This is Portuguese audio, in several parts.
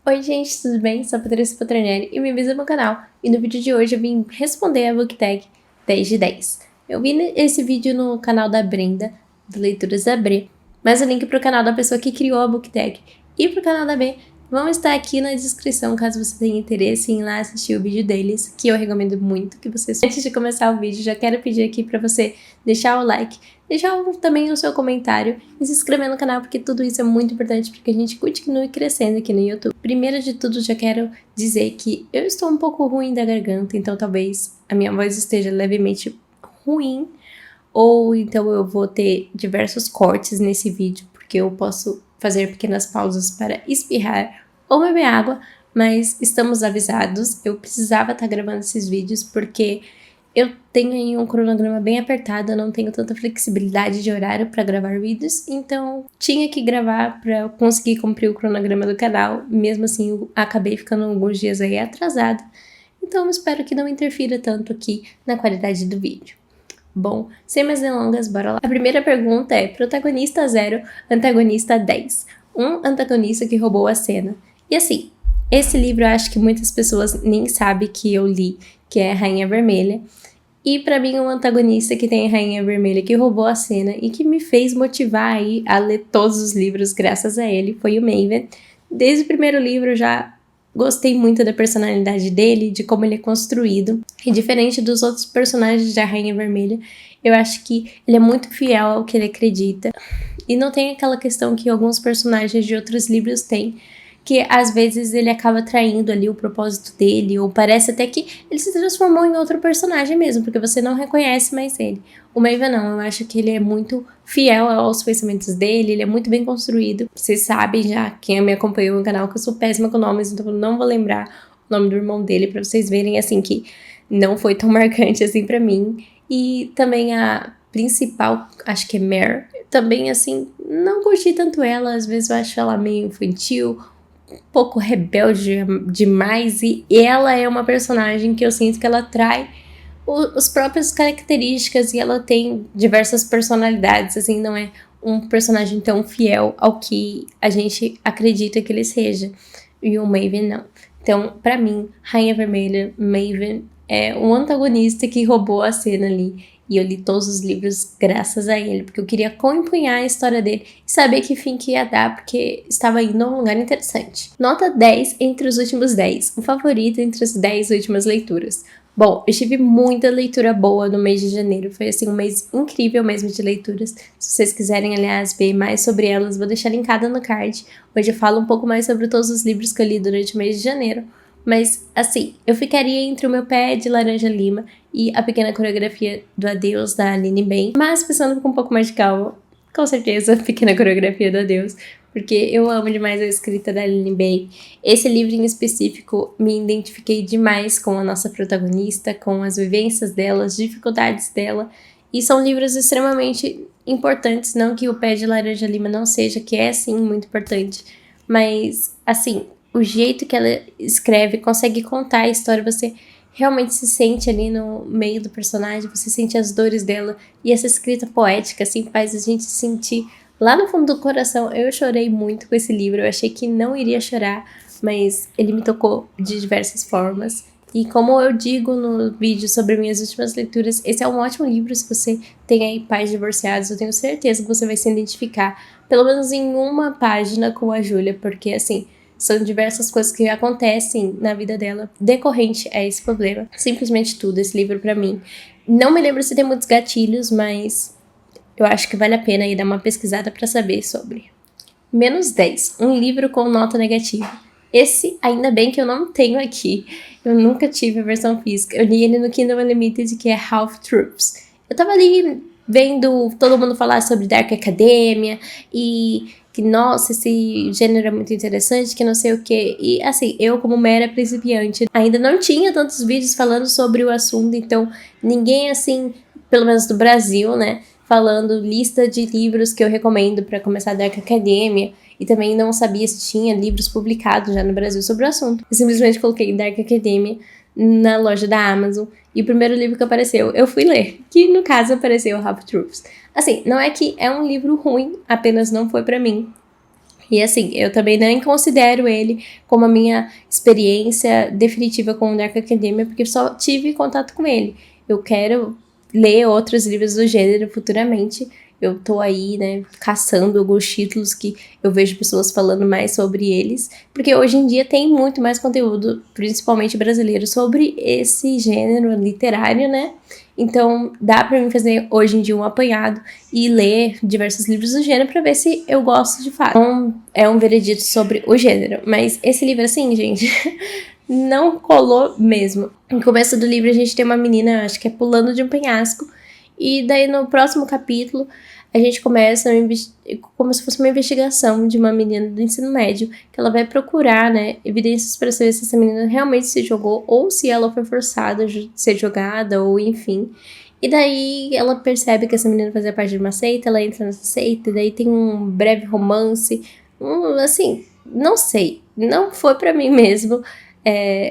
Oi gente, tudo bem? Sou a Patrícia Patronelli e bem-vindos ao meu canal. E no vídeo de hoje eu vim responder a book tag 10 de 10. Eu vi esse vídeo no canal da Brenda, do Leituras da Bre, mas o link para o canal da pessoa que criou a book tag e para o canal da Bre vão estar aqui na descrição caso você tenha interesse em ir lá assistir o vídeo deles, que eu recomendo muito que vocês... Antes de começar o vídeo, já quero pedir aqui para você deixar o like, deixar também o seu comentário e se inscrever no canal, porque tudo isso é muito importante para que a gente continue crescendo aqui no YouTube. Primeiro de tudo, já quero dizer que eu estou um pouco ruim da garganta, então talvez a minha voz esteja levemente ruim, ou então eu vou ter diversos cortes nesse vídeo, porque eu posso fazer pequenas pausas para espirrar ou beber água, mas estamos avisados. Eu precisava estar gravando esses vídeos porque eu tenho aí um cronograma bem apertado, eu não tenho tanta flexibilidade de horário para gravar vídeos, então tinha que gravar para conseguir cumprir o cronograma do canal. Mesmo assim, eu acabei ficando alguns dias aí atrasada, então eu espero que não interfira tanto aqui na qualidade do vídeo. Bom, sem mais delongas, bora lá. A primeira pergunta é: protagonista 0, antagonista 10. Um antagonista que roubou a cena. E assim, esse livro eu acho que muitas pessoas nem sabem que eu li, que é Rainha Vermelha. E pra mim, um antagonista que tem a Rainha Vermelha que roubou a cena e que me fez motivar aí a ler todos os livros graças a ele foi o Maven. Desde o primeiro livro eu já gostei muito da personalidade dele, de como ele é construído. E diferente dos outros personagens da Rainha Vermelha, eu acho que ele é muito fiel ao que ele acredita. E não tem aquela questão que alguns personagens de outros livros têm, que às vezes ele acaba traindo ali o propósito dele, ou parece até que ele se transformou em outro personagem mesmo, porque você não reconhece mais ele. O Maven não, eu acho que ele é muito fiel aos pensamentos dele, ele é muito bem construído. Vocês sabem já, quem me acompanhou no canal, que eu sou péssima com nomes, então eu não vou lembrar o nome do irmão dele, pra vocês verem assim que não foi tão marcante assim pra mim. E também a principal, acho que é Mare, também assim, não curti tanto ela, às vezes eu acho ela meio infantil, um pouco rebelde demais, e ela é uma personagem que eu sinto que ela trai as próprias características e ela tem diversas personalidades, assim, não é um personagem tão fiel ao que a gente acredita que ele seja, e o Maven não. Então, pra mim, Rainha Vermelha, Maven é um antagonista que roubou a cena ali. E eu li todos os livros graças a ele, porque eu queria acompanhar a história dele e saber que fim que ia dar, porque estava indo a um lugar interessante. Nota 10 entre os últimos 10, o favorito entre as 10 últimas leituras. Bom, eu tive muita leitura boa no mês de janeiro, foi assim um mês incrível mesmo de leituras. Se vocês quiserem, aliás, ver mais sobre elas, vou deixar linkada no card, onde eu falo um pouco mais sobre todos os livros que eu li durante o mês de janeiro. Mas, assim, eu ficaria entre o meu pé de laranja lima e a pequena coreografia do Adeus, da Aline Bem. Mas, pensando com um pouco mais de calma, com certeza, a pequena coreografia do Adeus, porque eu amo demais a escrita da Aline Bem. Esse livro em específico, me identifiquei demais com a nossa protagonista, com as vivências dela, as dificuldades dela. E são livros extremamente importantes, não que o pé de laranja lima não seja, que é, sim, muito importante. Mas, assim, o jeito que ela escreve, consegue contar a história, você realmente se sente ali no meio do personagem, você sente as dores dela, e essa escrita poética, assim, faz a gente sentir lá no fundo do coração. Eu chorei muito com esse livro, eu achei que não iria chorar, mas ele me tocou de diversas formas. E como eu digo no vídeo sobre minhas últimas leituras, esse é um ótimo livro se você tem aí pais divorciados. Eu tenho certeza que você vai se identificar, pelo menos em uma página, com a Júlia, porque assim, são diversas coisas que acontecem na vida dela decorrente a esse problema. Simplesmente tudo, esse livro pra mim. Não me lembro se tem muitos gatilhos, mas eu acho que vale a pena ir dar uma pesquisada pra saber sobre. Menos 10, um livro com nota negativa. Esse, ainda bem que eu não tenho aqui. Eu nunca tive a versão física. Eu li ele no Kindle Unlimited, que é Half Truths. Eu tava ali vendo todo mundo falar sobre Dark Academia e que, nossa, esse gênero é muito interessante, que não sei o que. E, assim, eu como mera principiante, ainda não tinha tantos vídeos falando sobre o assunto, então ninguém, assim, pelo menos do Brasil, né, falando lista de livros que eu recomendo para começar a Dark Academia. E também não sabia se tinha livros publicados já no Brasil sobre o assunto. Eu simplesmente coloquei Dark Academia na loja da Amazon, e o primeiro livro que apareceu, eu fui ler, que no caso apareceu Half Truths. Assim, não é que é um livro ruim, apenas não foi pra mim. E assim, eu também nem considero ele como a minha experiência definitiva com o Dark Academia, porque eu só tive contato com ele. Eu quero ler outros livros do gênero futuramente. Eu tô aí, né, caçando alguns títulos que eu vejo pessoas falando mais sobre eles, porque hoje em dia tem muito mais conteúdo, principalmente brasileiro, sobre esse gênero literário, né? Então, dá pra mim fazer hoje em dia um apanhado e ler diversos livros do gênero pra ver se eu gosto de fato. Então, é um veredito sobre o gênero, mas esse livro, assim, gente, não colou mesmo. No começo do livro, a gente tem uma menina, acho que é pulando de um penhasco, e daí no próximo capítulo a gente começa como se fosse uma investigação de uma menina do ensino médio, que ela vai procurar, né, evidências para saber se essa menina realmente se jogou ou se ela foi forçada a ser jogada, ou enfim. E daí ela percebe que essa menina fazia parte de uma seita, ela entra nessa seita, e daí tem um breve romance, assim, não sei, não foi pra mim mesmo.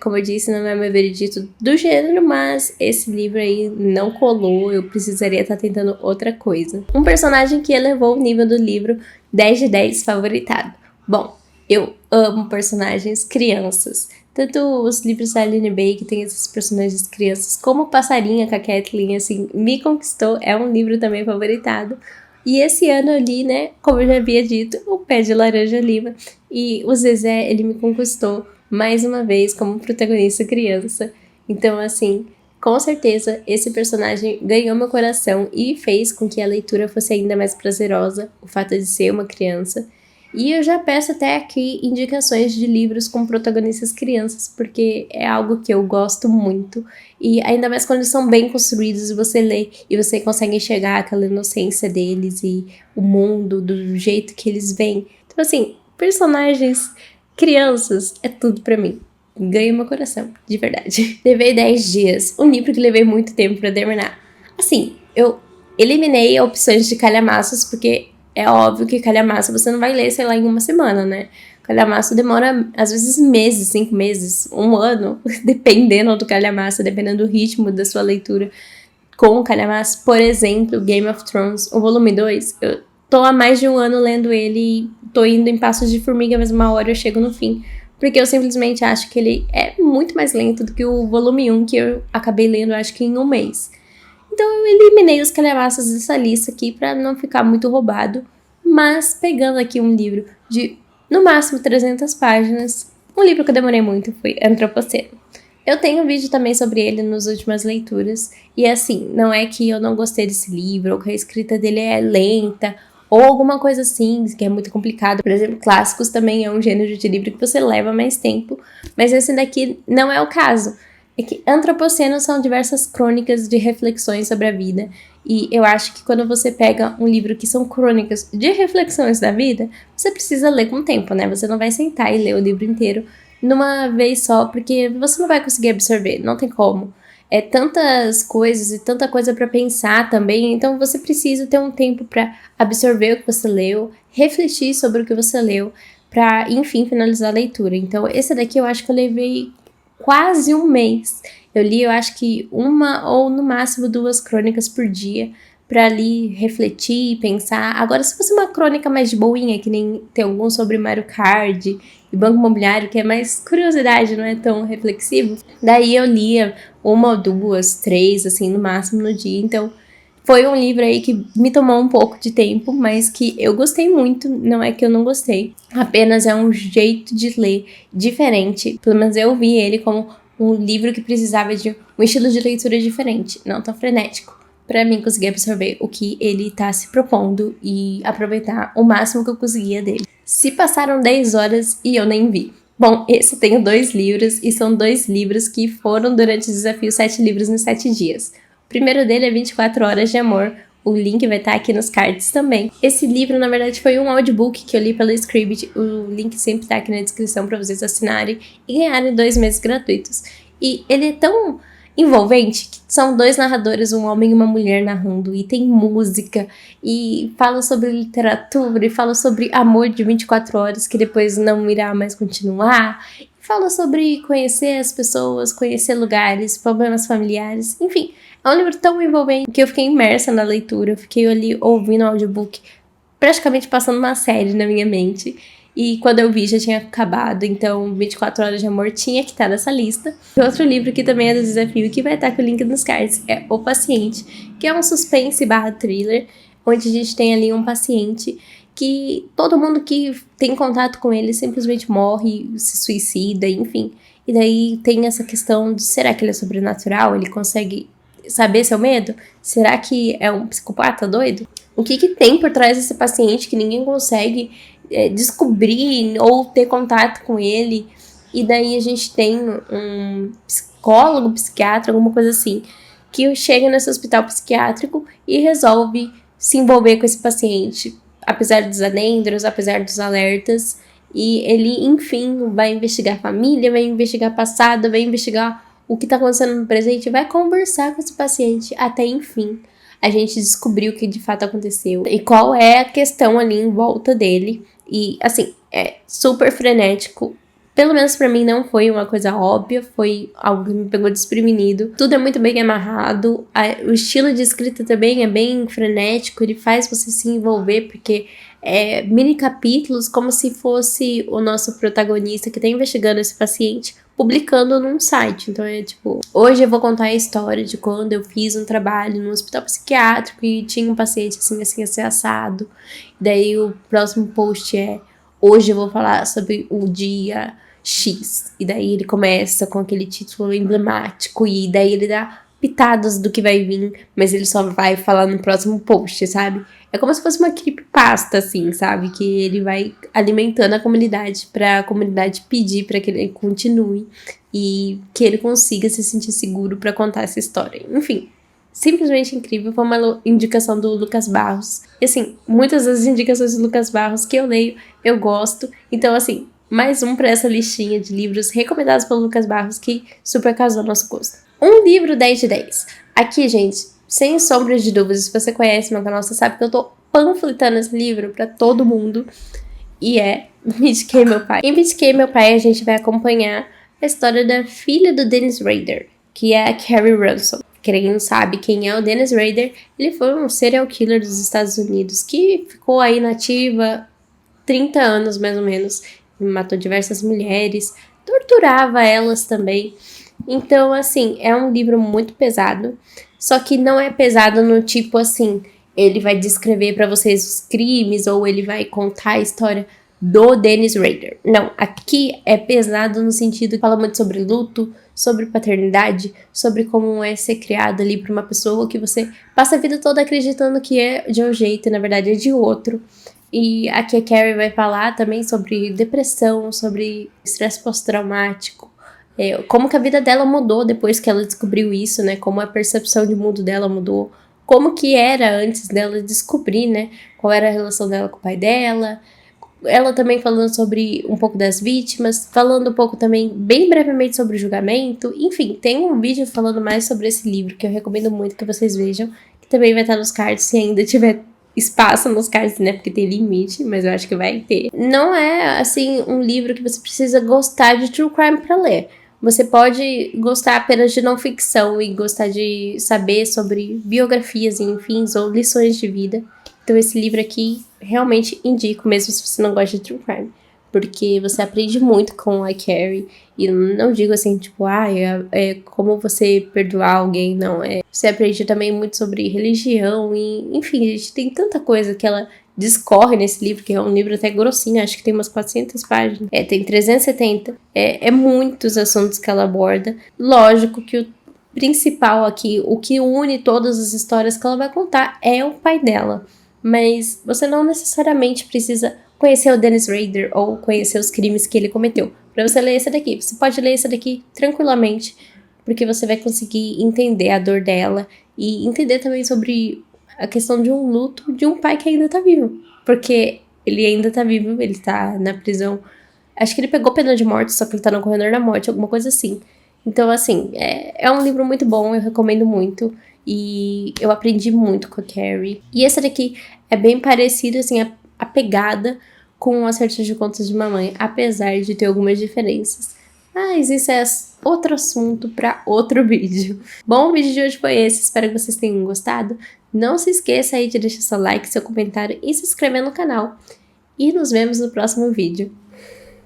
Como eu disse, não é meu veredito do gênero, mas esse livro aí não colou, eu precisaria estar tentando outra coisa. Um personagem que elevou o nível do livro 10 de 10 favoritado. Bom, eu amo personagens crianças. Tanto os livros da Aline Bay, que tem esses personagens crianças, como Passarinha com a Kathleen, assim, me conquistou, é um livro também favoritado. E esse ano eu li, né, como eu já havia dito, O Pé de Laranja Lima, e o Zezé, ele me conquistou mais uma vez como protagonista criança. Então, assim, com certeza esse personagem ganhou meu coração e fez com que a leitura fosse ainda mais prazerosa, o fato de ser uma criança. E eu já peço até aqui indicações de livros com protagonistas crianças, porque é algo que eu gosto muito. E ainda mais quando são bem construídos, você lê e você consegue enxergar aquela inocência deles e o mundo do jeito que eles veem. Então, assim, personagens crianças é tudo pra mim. Ganha meu coração, de verdade. Levei 10 dias, um livro que levei muito tempo pra terminar. Assim, eu eliminei opções de calhamaços, porque é óbvio que calhamaço você não vai ler, sei lá, em uma semana, né? Calhamaço demora, às vezes, meses, 5 meses, 1 ano, dependendo do calhamaço, dependendo do ritmo da sua leitura com o calhamaço. Por exemplo, Game of Thrones, o volume 2, eu tô há mais de 1 ano lendo ele e tô indo em passos de formiga, mas uma hora eu chego no fim. Porque eu simplesmente acho que ele é muito mais lento do que o volume 1, que eu acabei lendo, acho que em 1 mês. Então eu eliminei os calhamaços dessa lista aqui pra não ficar muito roubado. Mas pegando aqui um livro de, no máximo, 300 páginas, um livro que eu demorei muito foi Antropoceno. Eu tenho um vídeo também sobre ele nas últimas leituras. E assim, não é que eu não gostei desse livro, ou que a escrita dele é lenta, ou alguma coisa assim, que é muito complicado. Por exemplo, clássicos também é um gênero de livro que você leva mais tempo. Mas esse daqui não é o caso. É que Antropoceno são diversas crônicas de reflexões sobre a vida. E eu acho que quando você pega um livro que são crônicas de reflexões da vida, você precisa ler com tempo, né? Você não vai sentar e ler o livro inteiro numa vez só, porque você não vai conseguir absorver, não tem como. É tantas coisas e tanta coisa para pensar também, então você precisa ter um tempo para absorver o que você leu, refletir sobre o que você leu, para enfim finalizar a leitura. Então esse daqui eu acho que eu levei quase 1 mês. Eu li, eu acho que 1 ou no máximo 2 crônicas por dia, pra ali refletir, pensar. Agora, se fosse uma crônica mais de boinha, que nem tem algum sobre Mario Kart e Banco Imobiliário, que é mais curiosidade, não é tão reflexivo, daí eu lia 1 ou 2, 3, assim, no máximo no dia. Então, foi um livro aí que me tomou um pouco de tempo, mas que eu gostei muito, não é que eu não gostei. Apenas é um jeito de ler diferente, pelo menos eu vi ele como um livro que precisava de um estilo de leitura diferente, não tão frenético, pra mim conseguir absorver o que ele tá se propondo e aproveitar o máximo que eu conseguia dele. Se passaram 10 horas e eu nem vi. Bom, esse eu tenho 2 livros e são 2 livros que foram durante o desafio 7 livros nos 7 dias. O primeiro dele é 24 Horas de Amor, o link vai estar aqui nos cards também. Esse livro, na verdade, foi um audiobook que eu li pela Scribd, o link sempre está aqui na descrição para vocês assinarem e ganharem 2 meses gratuitos. E ele é tão envolvente que são 2 narradores, um homem e uma mulher narrando, e tem música, e fala sobre literatura, e fala sobre amor de 24 horas que depois não irá mais continuar, e fala sobre conhecer as pessoas, conhecer lugares, problemas familiares, enfim. É um livro tão envolvente que eu fiquei imersa na leitura, eu fiquei ali ouvindo o audiobook, praticamente passando uma série na minha mente. E quando eu vi já tinha acabado, então 24 Horas de Amor tinha que estar nessa lista. E outro livro que também é do desafio, que vai estar com o link nos cards, é O Paciente, que é um suspense barra thriller, onde a gente tem ali um paciente que todo mundo que tem contato com ele simplesmente morre, se suicida, enfim. E daí tem essa questão de será que ele é sobrenatural? Ele consegue saber seu medo? Será que é um psicopata doido? O que tem por trás desse paciente que ninguém consegue descobrir ou ter contato com ele? E daí a gente tem um psicólogo, psiquiatra, alguma coisa assim, que chega nesse hospital psiquiátrico e resolve se envolver com esse paciente, apesar dos adendros, apesar dos alertas. E ele, enfim, vai investigar a família, vai investigar passado, vai investigar o que tá acontecendo no presente, vai conversar com esse paciente até, enfim, a gente descobriu o que de fato aconteceu e qual é a questão ali em volta dele. E, assim, é super frenético. Pelo menos pra mim não foi uma coisa óbvia, foi algo que me pegou desprevenido. Tudo é muito bem amarrado, o estilo de escrita também é bem frenético, ele faz você se envolver, porque é mini capítulos, como se fosse o nosso protagonista que tá investigando esse paciente, publicando num site. Então é tipo, hoje eu vou contar a história de quando eu fiz um trabalho no hospital psiquiátrico e tinha um paciente assim, assado. Daí o próximo post é, hoje eu vou falar sobre o dia X. E daí ele começa com aquele título emblemático e daí ele dá pitadas do que vai vir, mas ele só vai falar no próximo post, sabe? É como se fosse uma creepypasta, assim, sabe? Que ele vai alimentando a comunidade pra comunidade pedir pra que ele continue e que ele consiga se sentir seguro pra contar essa história. Enfim, simplesmente incrível. Foi uma indicação do Lucas Barros. E assim, muitas das indicações do Lucas Barros que eu leio, eu gosto. Então, assim, mais um pra essa listinha de livros recomendados pelo Lucas Barros que super casou no nosso gosto. Um livro 10 de 10. Aqui, gente, sem sombra de dúvidas, se você conhece meu canal, você sabe que eu tô panfletando esse livro pra todo mundo. E é Me Indiquei Meu Pai. Em Me Indiquei Meu Pai, a gente vai acompanhar a história da filha do Dennis Rader, que é a Carrie Ransom. Quem não sabe quem é o Dennis Rader, ele foi um serial killer dos Estados Unidos que ficou aí na ativa 30 anos, mais ou menos. Matou diversas mulheres, torturava elas também. Então, assim, é um livro muito pesado, só que não é pesado no tipo assim, ele vai descrever pra vocês os crimes ou ele vai contar a história do Dennis Rader. Não, aqui é pesado no sentido que fala muito sobre luto, sobre paternidade, sobre como é ser criado ali por uma pessoa que você passa a vida toda acreditando que é de um jeito e na verdade é de outro. E aqui a Carrie vai falar também sobre depressão, sobre estresse pós-traumático, como que a vida dela mudou depois que ela descobriu isso, né? Como a percepção de mundo dela mudou, como que era antes dela descobrir, né? Qual era a relação dela com o pai dela. Ela também falando sobre um pouco das vítimas, falando um pouco também, bem brevemente, sobre o julgamento. Enfim, tem um vídeo falando mais sobre esse livro que eu recomendo muito que vocês vejam, que também vai estar nos cards se ainda tiver espaço nos cards, né? Porque tem limite, mas eu acho que vai ter. Não é, assim, um livro que você precisa gostar de true crime pra ler. Você pode gostar apenas de não ficção e gostar de saber sobre biografias, enfim, ou lições de vida. Então esse livro aqui realmente indico, mesmo se você não gosta de true crime. Porque você aprende muito com a Carrie. E não digo assim, tipo, é como você perdoar alguém, não. Você aprende também muito sobre religião e, enfim, gente, tem tanta coisa que ela discorre nesse livro, que é um livro até grossinho, acho que tem umas 400 páginas. Tem 370. É muitos assuntos que ela aborda. Lógico que o principal aqui, o que une todas as histórias que ela vai contar é o pai dela. Mas você não necessariamente precisa conhecer o Dennis Rader ou conhecer os crimes que ele cometeu pra você ler esse daqui. Você pode ler esse daqui tranquilamente, porque você vai conseguir entender a dor dela e entender também sobre a questão de um luto de um pai que ainda tá vivo. Porque ele ainda tá vivo, ele tá na prisão. Acho que ele pegou pena de morte, só que ele tá no corredor da morte, alguma coisa assim. Então, assim, é um livro muito bom, eu recomendo muito. E eu aprendi muito com a Carrie. E esse daqui é bem parecido, assim, a pegada com o Acertos de Contas de Mamãe, apesar de ter algumas diferenças. Mas isso é outro assunto para outro vídeo. Bom, o vídeo de hoje foi esse, espero que vocês tenham gostado. Não se esqueça aí de deixar seu like, seu comentário e se inscrever no canal. e nos vemos no próximo vídeo.